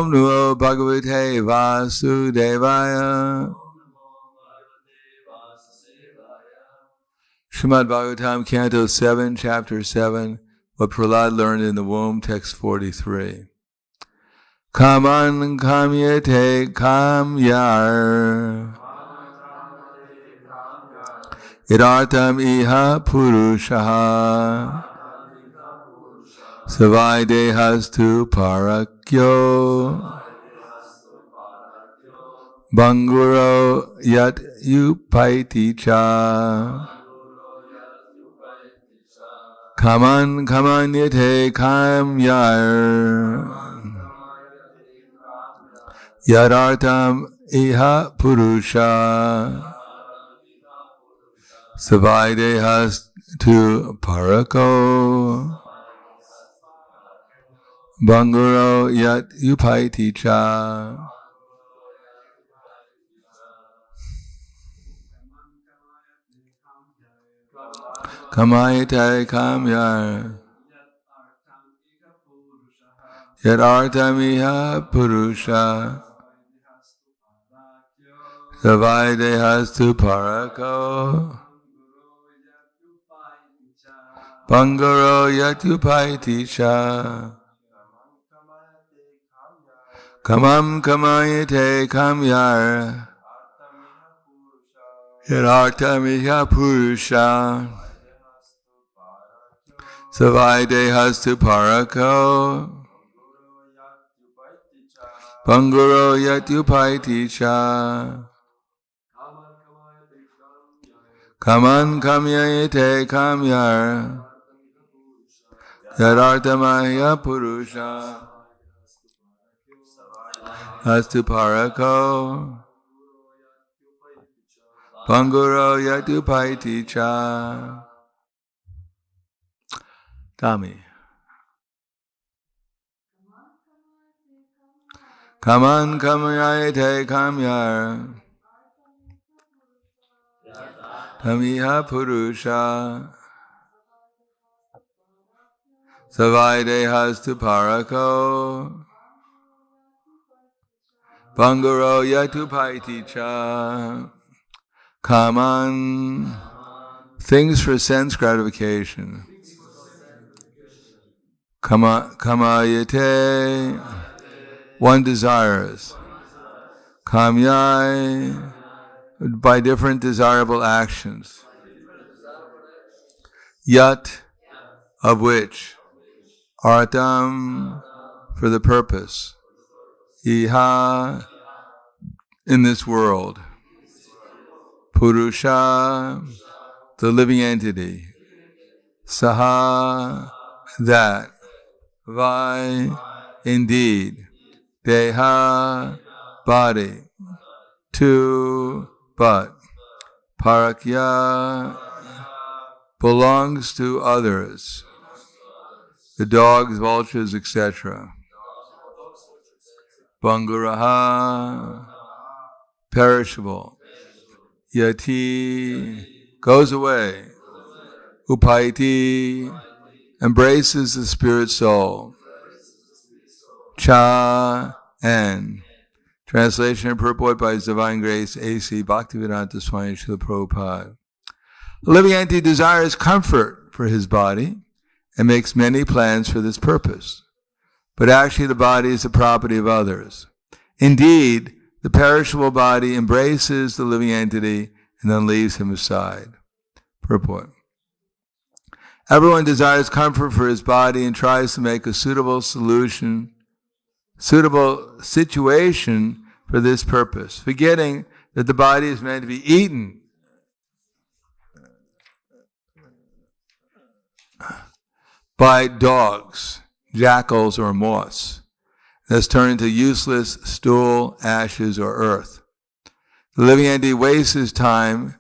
Om Namo Bhagavate Vasudevaya. Srimad Bhagavatam, Canto 7, Chapter 7, what Prahlad learned in the womb, text 43. Kaman kamyate kamyar idartam iha purushaha savai dehastu parakyo banguro yat upaiti cha kaman kamanyate kamyar yadartam iha purusha savai dehastu parako banguro yat upaiti cha. Kamayate kamyar yadartamiha purusha savai dehastu parako banguro yatupaiti cha. Kamam kamayate kamyar yadartamiha purusha savai dehastu parako banguro yatupaiti cha. Kaman kamyate kamyar yadartamaya purusha astu parako banguro yatupaiti cha. Dami. Kaman kamyate kamyar tamiha purusha savai dehastu parako banguro yatupaiti cha. Kaman, things for sense gratification. Kamayate, one desires. Kamyai, by different desirable actions. Yat, of which. Artam, for the purpose. Iha, in this world. Purusha, the living entity. Saha, that. Vai, indeed. Deha, body. Tu, but. Parakya, belongs to others. The dogs, vultures, etc. Banguraha, perishable. Yati, goes away. Upaiti, embraces the spirit soul. Cha, and. Translation and purport by His Divine Grace, A.C. Bhaktivedanta Swami Srila Prabhupada. The living entity desires comfort for his body and makes many plans for this purpose. But actually the body is the property of others. Indeed, the perishable body embraces the living entity and then leaves him aside. Purport. Everyone desires comfort for his body and tries to make a suitable situation for this purpose, forgetting that the body is meant to be eaten by dogs, jackals, or moths, thus turn into useless stool, ashes, or earth. The living entity wastes his time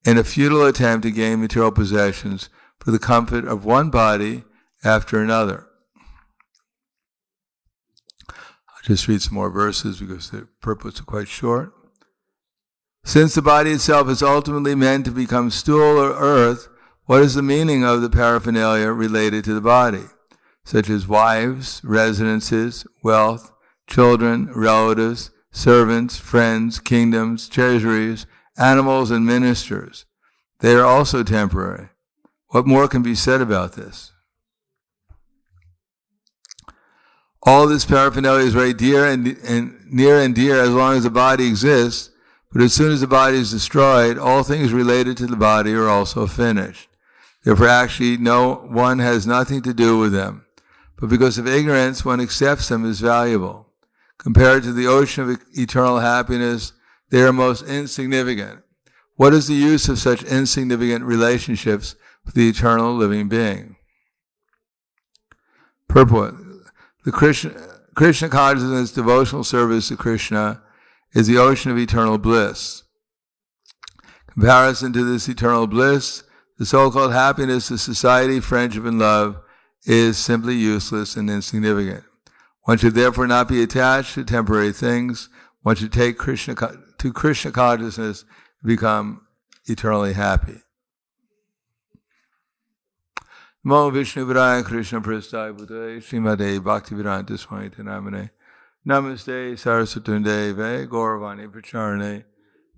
in a futile attempt to gain material possessions for the comfort of one body after another. I'll just read some more verses because the purports are quite short. Since the body itself is ultimately meant to become stool or earth, what is the meaning of the paraphernalia related to the body, such as wives, residences, wealth, children, relatives, servants, friends, kingdoms, treasuries, animals, and ministers. They are also temporary. What more can be said about this? All this paraphernalia is very dear and near and dear as long as the body exists, but as soon as the body is destroyed, all things related to the body are also finished. Therefore, actually, one has nothing to do with them. But because of ignorance, one accepts them as valuable. Compared to the ocean of eternal happiness, they are most insignificant. What is the use of such insignificant relationships with the eternal living being? Purport. The Krishna consciousness devotional service to Krishna is the ocean of eternal bliss. Comparison to this eternal bliss, the so-called happiness of society, friendship, and love is simply useless and insignificant. One should therefore not be attached to temporary things. One should take Krishna consciousness to become eternally happy. Namo Vishnu Padaya Krishna Prasthaya Bhutale Srimate Bhaktivedanta Swami Namane Namaste Saraswati Deve Gauravani Pracharane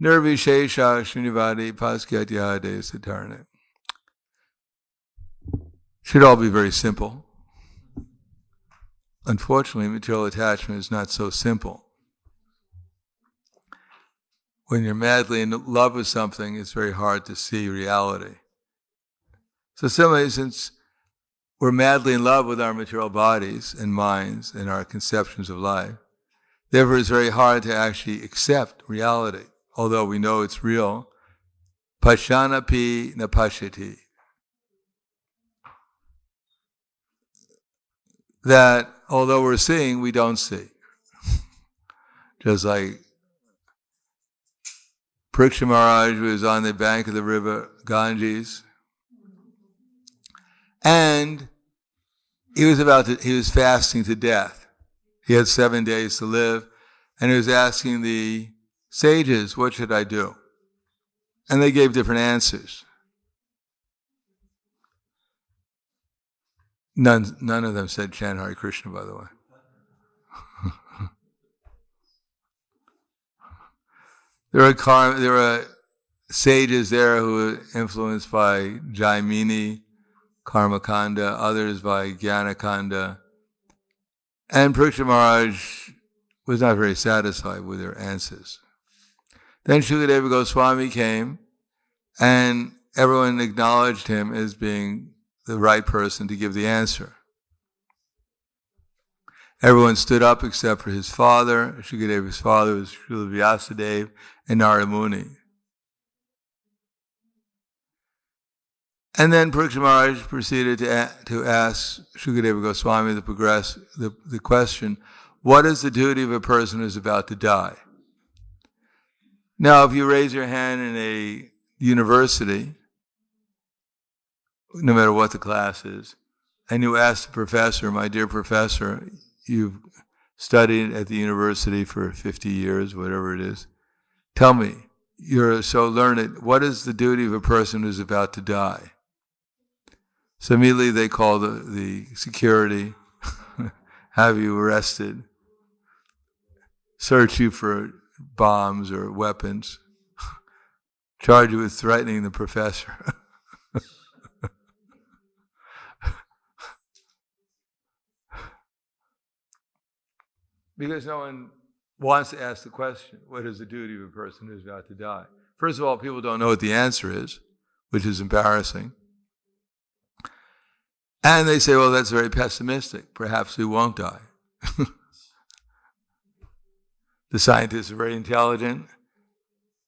Nirvishesha Srinivadi Paskyatyade Satarane. Should all be very simple. Unfortunately, material attachment is not so simple. When you're madly in love with something, it's very hard to see reality. So similarly, since we're madly in love with our material bodies and minds and our conceptions of life, therefore it's very hard to actually accept reality, although we know it's real. Pashyanapi na pashyati. That although we're seeing, we don't see. Just like Parikshit Maharaj was on the bank of the river Ganges, and he was fasting to death. He had 7 days to live, and he was asking the sages, what should I do? And they gave different answers. None of them said chant Hare Krishna, by the way. There were sages there who were influenced by Jaimini, Karmakanda, others by Jnanakanda. And Parikshit Maharaj was not very satisfied with their answers. Then Shukadeva Goswami came, and everyone acknowledged him as being the right person to give the answer. Everyone stood up except for his father. Shukadeva's father was Srila Vyasadeva and Narada Muni. And then Parikshit Maharaj proceeded to ask Shukadeva Goswami the question, what is the duty of a person who is about to die? Now, if you raise your hand in a university, no matter what the class is, and you ask the professor, my dear professor, you've studied at the university for 50 years, whatever it is, tell me, you're so learned, what is the duty of a person who's about to die? So immediately they call the security, have you arrested, search you for bombs or weapons, charge you with threatening the professor. Because no one wants to ask the question, what is the duty of a person who's about to die? First of all, people don't know what the answer is, which is embarrassing. And they say, well, that's very pessimistic. Perhaps we won't die. The scientists are very intelligent.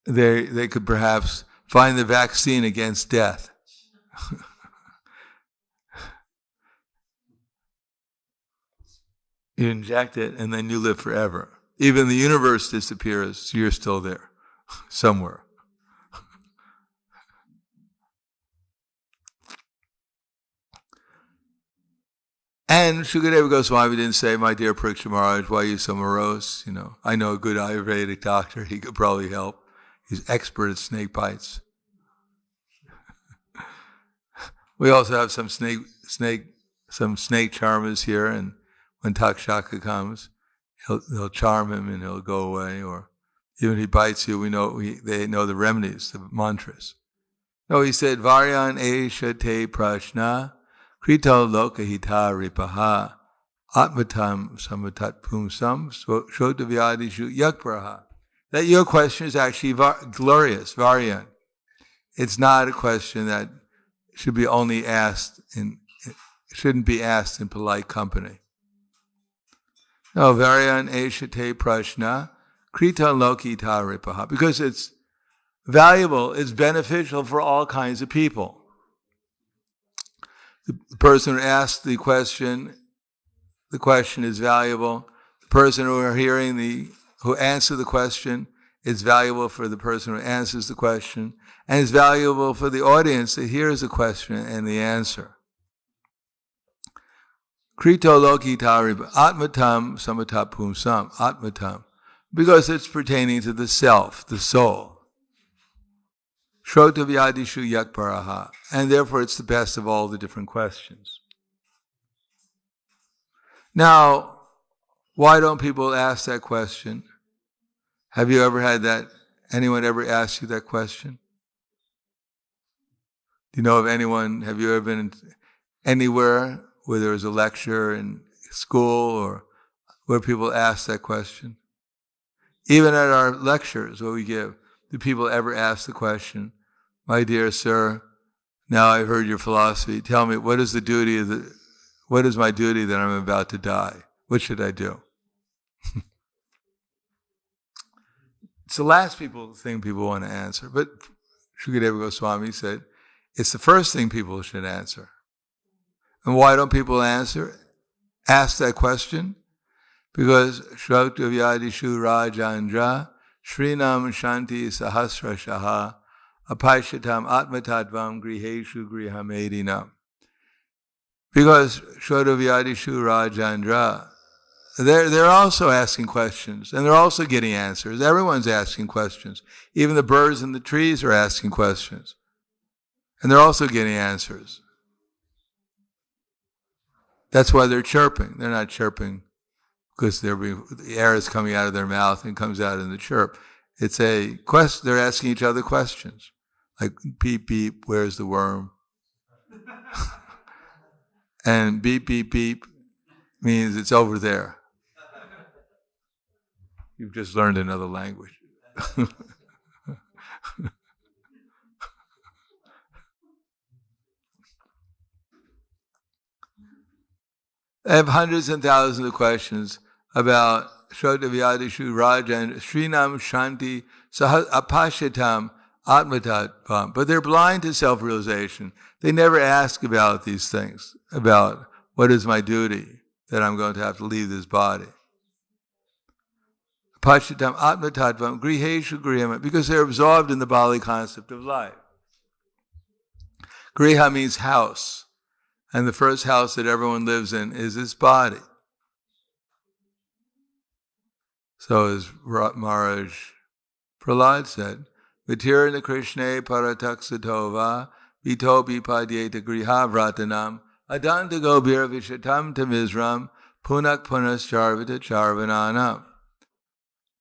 They could perhaps find the vaccine against death. You inject it, and then you live forever. Even the universe disappears, so you're still there, somewhere. And Shukadeva Goswami didn't say, my dear Parikshit Maharaj, why are you so morose? I know a good Ayurvedic doctor, he could probably help. He's expert at snake bites. We also have some snake charmers here, and when Takshaka comes, They'll charm him and he'll go away, or even if he bites you, they know the remedies, the mantras. No, he said, Varyan Esha Te Prashna Krito Lokahita Ripaha Atmatam Samatat Pumsam Shotavyadishu Yakpraha. That your question is actually glorious, Varyan. It's not a question that should be only asked shouldn't be asked in polite company. No, Varyan Esha Te Prashna Krito Lokahita Ripaha. Because it's valuable, it's beneficial for all kinds of people. The person who asks the question is valuable. The person who answers the question is valuable for the person who answers the question, and it's valuable for the audience that hears the question and the answer. Krito Lokita Atmatam Samatat Pumsam Atmatam, because it's pertaining to the self, the soul. Shrotavyadishu Yakparaha, and therefore it's the best of all the different questions. Now, why don't people ask that question? Have you ever had that? Anyone ever asked you that question? Do you know of anyone? Have you ever been anywhere where there was a lecture in school or where people ask that question? Even at our lectures, what we give, do people ever ask the question, my dear sir, now I've heard your philosophy, tell me, what is my duty that I'm about to die? What should I do? It's the last thing people want to answer. But Shukadeva Goswami said, it's the first thing people should answer. And why don't people ask that question? Because Shrautavyadishu Rajandra Srinam Shanti Sahasra Shaha Apashatam Atmatatvam Griheshu Grihamedinam. Because Shrautavyadishu Rajandra, they're also asking questions, and they're also getting answers. Everyone's asking questions. Even the birds and the trees are asking questions. And they're also getting answers. That's why they're chirping. They're not chirping because the air is coming out of their mouth and comes out in the chirp. It's a question. They're asking each other questions. Like, beep, beep, where's the worm? And beep, beep, beep means it's over there. You've just learned another language. I have hundreds and thousands of questions about Shrotavyadishu Rajan Srinam Shanti Apashatam Atmatatvam. But they're blind to self-realization. They never ask about these things, about what is my duty, that I'm going to have to leave this body. Apashatam Atmatatvam Griheshu Griham, because they're absorbed in the Bali concept of life. Griha means house. And the first house that everyone lives in is this body. So as Maharaj Prahlad said, Vitirna Krishna Parataksatova Vito Bipadyeta Griha Vratanam Adanta Gobir Vishatam Tamizram Punak Punas Charvita Charvananam.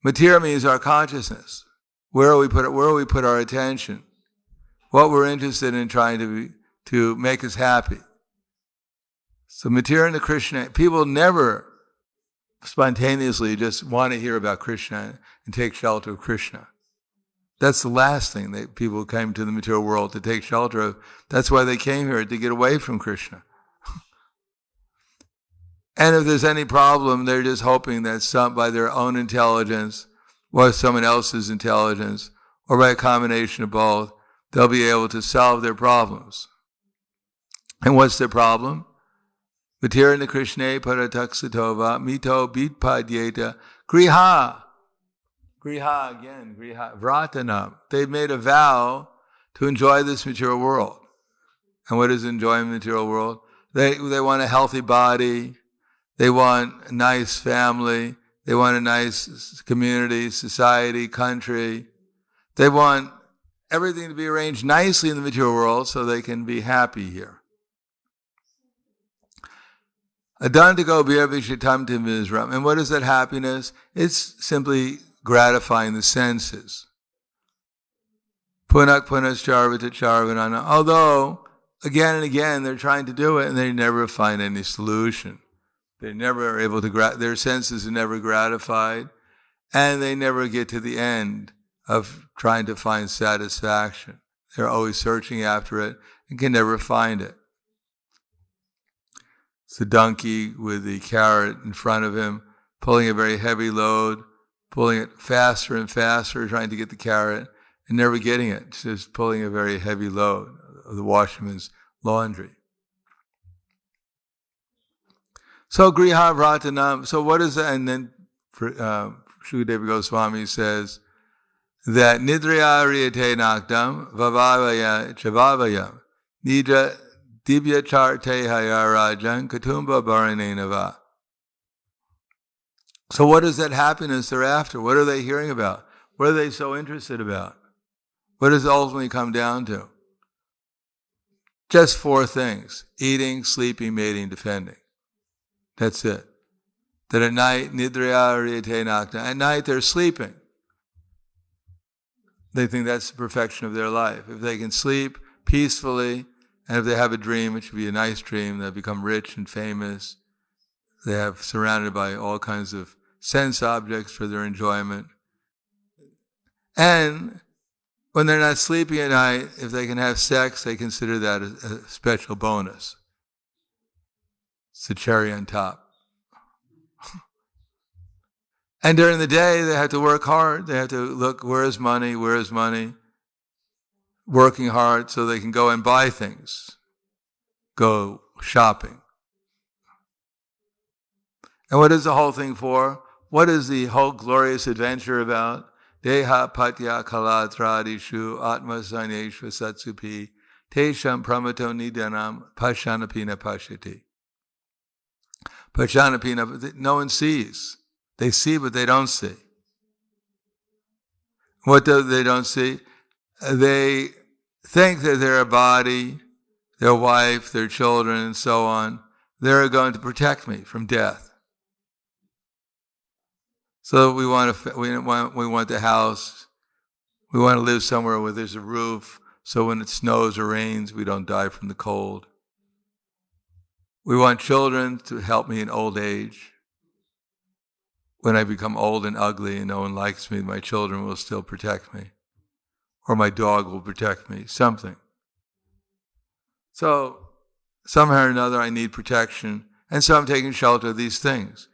Matira means our consciousness. Where we put our attention. What we're interested in trying to make us happy. So Matirna Krishna, people never spontaneously just want to hear about Krishna and take shelter of Krishna. That's the last thing that people came to the material world to take shelter of. That's why they came here, to get away from Krishna. And if there's any problem, they're just hoping that by their own intelligence, or someone else's intelligence, or by a combination of both, they'll be able to solve their problems. And what's their problem? Vitirna Krishna Parataksatova Mito Bitpadyeta Griha. Griha again, Griha Vratanam. They've made a vow to enjoy this material world. And what is enjoying the material world? They want a healthy body. They want a nice family. They want a nice community, society, country. They want everything to be arranged nicely in the material world so they can be happy here. Adantago bhirvishitam timvisram. And what is that happiness? It's simply gratifying the senses. Punak punas charvata charvanana. Although, again and again, they're trying to do it and they never find any solution. They never are able to, their senses are never gratified, and they never get to the end of trying to find satisfaction. They're always searching after it and can never find it. It's the donkey with the carrot in front of him, pulling a very heavy load, pulling it faster and faster, trying to get the carrot, and never getting it. It's just pulling a very heavy load of the washerman's laundry. So Griha Vratanam, so what is that? And then Shukadeva Goswami says that Nidraya Riyate Nakdam Vavavaya Chavavayam Nidra Divya Charte Hayarajan Katumba Bharanenava. So what is that happiness they're after? What are they hearing about? What are they so interested about? What does it ultimately come down to? Just 4 things: eating, sleeping, mating, defending. That's it. That at night, Nidraya Riyate Nakdam, at night they're sleeping. They think that's the perfection of their life. If they can sleep peacefully, and if they have a dream, it should be a nice dream, they'll become rich and famous. They have surrounded by all kinds of sense objects for their enjoyment. And when they're not sleeping at night, if they can have sex, they consider that a special bonus. It's the cherry on top. And during the day, they have to work hard. They have to look, where is money? Where is money? Working hard so they can go and buy things, go shopping. And what is the whole thing for? What is the whole glorious adventure about? Deha patya kalatradishu atma sanyeshva satsupi tesham pramato nidanam pashanapina pashati. Pashanapina, no one sees. They see, but they don't see. What do they don't see? They think that their body, their wife, their children, and so on, they're going to protect me from death. So we want the house. We want to live somewhere where there's a roof, so when it snows or rains, we don't die from the cold. We want children to help me in old age. When I become old and ugly and no one likes me, my children will still protect me. Or my dog will protect me, something. So, somehow or another I need protection, and so I'm taking shelter of these things.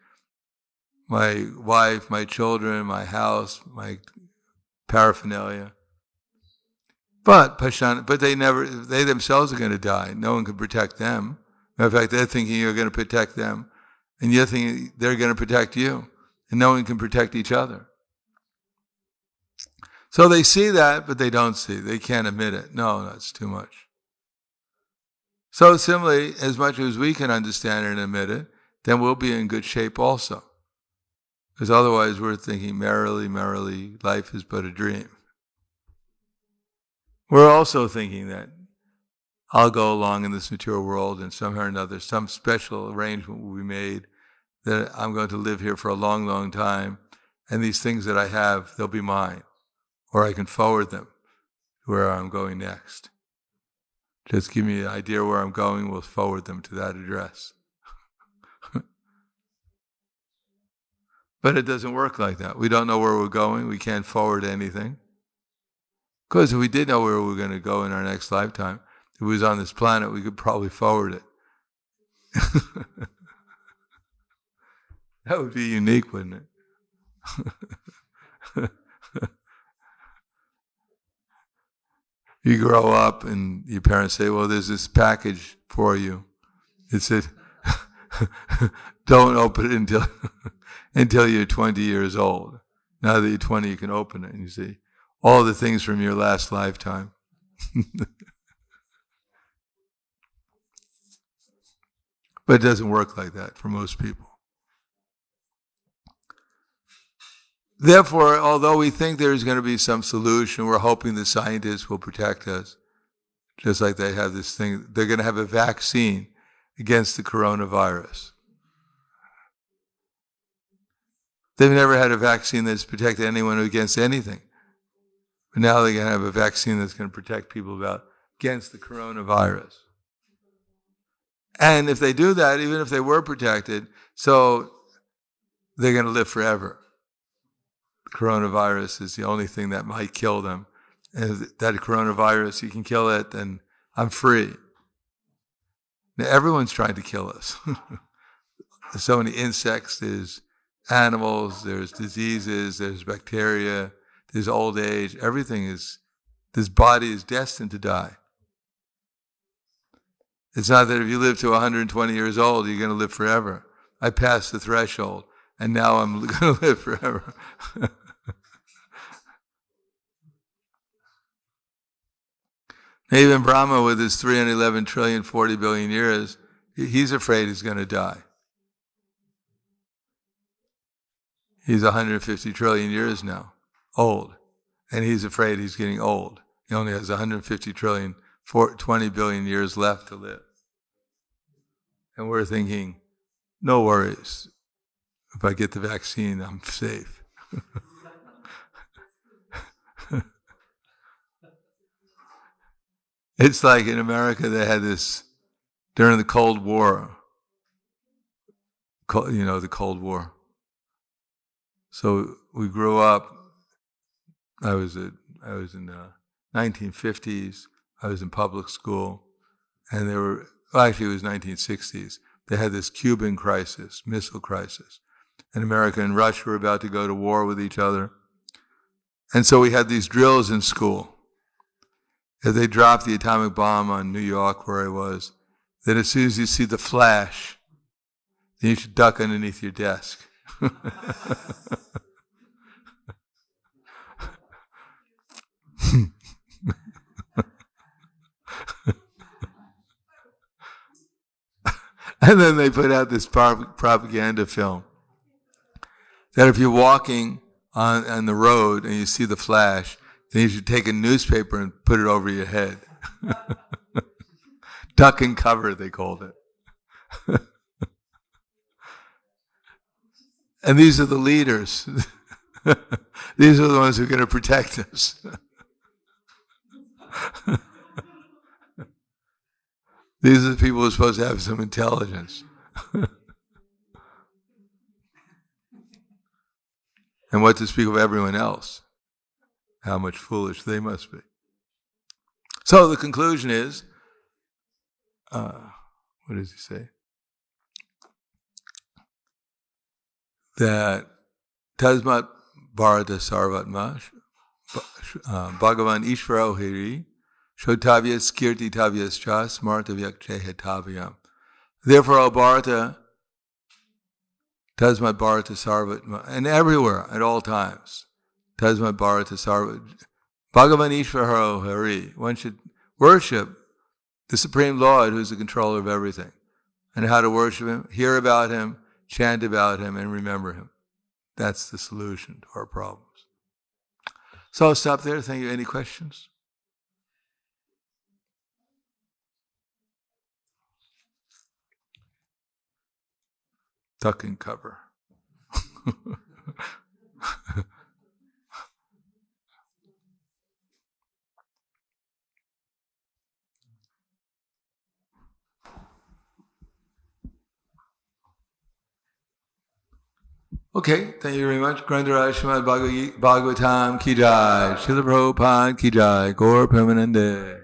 My wife, my children, my house, my paraphernalia. But they themselves are going to die. No one can protect them. Matter of fact, they're thinking you're going to protect them, and you're thinking they're going to protect you, and no one can protect each other. So they see that, but they don't see. They can't admit it. No, that's too much. So similarly, as much as we can understand it and admit it, then we'll be in good shape also. Because otherwise we're thinking merrily, merrily, life is but a dream. We're also thinking that I'll go along in this material world and somehow or another, some special arrangement will be made that I'm going to live here for a long, long time, and these things that I have, they'll be mine. Or I can forward them to where I'm going next. Just give me an idea where I'm going, we'll forward them to that address. But it doesn't work like that. We don't know where we're going, we can't forward anything. Because if we did know where we were going to go in our next lifetime, if it was on this planet, we could probably forward it. That would be unique, wouldn't it? You grow up and your parents say, well, there's this package for you. It said, don't open it until you're 20 years old. Now that you're 20, you can open it and you see all the things from your last lifetime. But it doesn't work like that for most people. Therefore, although we think there's going to be some solution, we're hoping the scientists will protect us. Just like they have this thing, they're going to have a vaccine against the coronavirus. They've never had a vaccine that's protected anyone against anything. But now they're going to have a vaccine that's going to protect people against the coronavirus. And if they do that, even if they were protected, so they're going to live forever. The coronavirus is the only thing that might kill them. And if that coronavirus, you can kill it, then I'm free. Now, everyone's trying to kill us. There's so many insects, there's animals, there's diseases, there's bacteria, there's old age. This body is destined to die. It's not that if you live to 120 years old, you're going to live forever. I passed the threshold, and now I'm going to live forever. Even Brahma, with his 311 trillion, 40 billion years, he's afraid he's going to die. He's 150 trillion years now, old. And he's afraid he's getting old. He only has 150 trillion, 20 billion years left to live. And we're thinking, no worries. If I get the vaccine, I'm safe. It's like in America, they had this, during the Cold War, the Cold War. So we grew up, I was in the 1950s, I was in public school, and actually it was 1960s, they had this Cuban crisis, missile crisis. And America and Russia were about to go to war with each other. And so we had these drills in school. If they dropped the atomic bomb on New York, where I was, then as soon as you see the flash, then you should duck underneath your desk. And then they put out this propaganda film that if you're walking on the road and you see the flash, then you should take a newspaper and put it over your head. Duck and cover, they called it. And these are the leaders. These are the ones who are going to protect us. These are the people who are supposed to have some intelligence. And what to speak of everyone else. How much foolish they must be. So the conclusion is, what does he say? That Tasmat Bharata Sarvatma Bhagavan Ishvara Hiri Shotavyas Kirti Tavyas Cha Smartavyak Chehetavayam. Therefore, O Bharata, Tasmat Bharata Sarvatma, and everywhere, at all times, Tasmat Bharata Sarvatma, Bhagavan Ishvara Hari. One should worship the Supreme Lord, who's the controller of everything. And how to worship Him? Hear about Him, chant about Him, and remember Him. That's the solution to our problems. So I'll stop there. Thank you. Any questions? Duck and cover. Okay, thank you very much. Grandaraj Srimad Bhagavatam Ki Jai, Srila Prabhupada Ki Jai, Gaur Premanande.